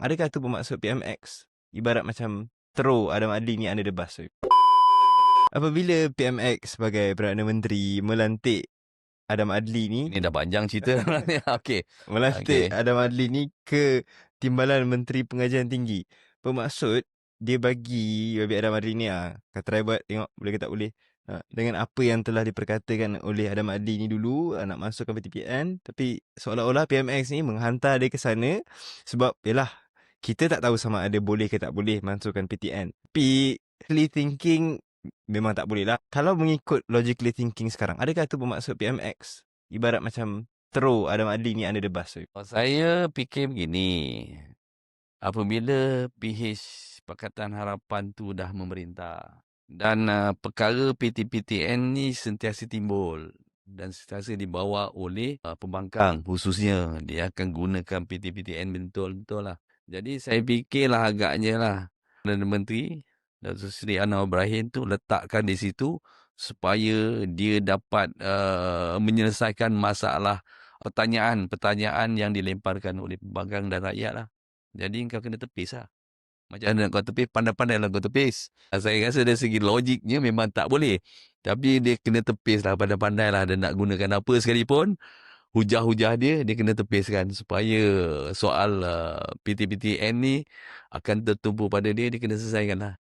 Adakah itu bermaksud PMX? Ibarat macam throw Adam Adli ni under the bus. Apabila PMX sebagai Perdana Menteri melantik Adam Adli ni, Ini dah panjang cerita. Okey. melantik Okey. Adam Adli ni ke Timbalan Menteri Pengajian Tinggi, bermaksud dia bagi Adam Adli ni kata try buat tengok boleh ke tak boleh. Dengan apa yang telah diperkatakan oleh Adam Adli ni dulu, nak masukkan PTPN, tapi seolah-olah PMX ni menghantar dia ke sana sebab yalah, kita tak tahu sama ada boleh ke tak boleh masukkan PTN. Tapi logically thinking memang tak boleh lah. Kalau mengikut logically thinking sekarang, adakah itu bermaksud PMX? Ibarat macam throw Adam Adli ni under the bus. Saya fikir begini. Apabila PH Pakatan Harapan tu dah memerintah dan perkara PTPTN ni sentiasa timbul dan sentiasa dibawa oleh pembangkang khususnya, dia akan gunakan PTPTN betul-betul lah. Jadi saya fikirlah agaknya lah Perdana Menteri Datuk Seri Anwar Ibrahim tu letakkan di situ supaya dia dapat menyelesaikan masalah pertanyaan-pertanyaan yang dilemparkan oleh pembangkang dan rakyat lah. Jadi kau kena tepis lah. Macam mana kau tepis, pandai-pandai lah kau tepis. Saya rasa dari segi logiknya memang tak boleh. Tapi dia kena tepis lah, pandai-pandai lah. Dia nak gunakan apa sekalipun, hujah-hujah dia kena tepiskan. Supaya soal PTPTN ni akan tertumpu pada dia kena selesaikan lah.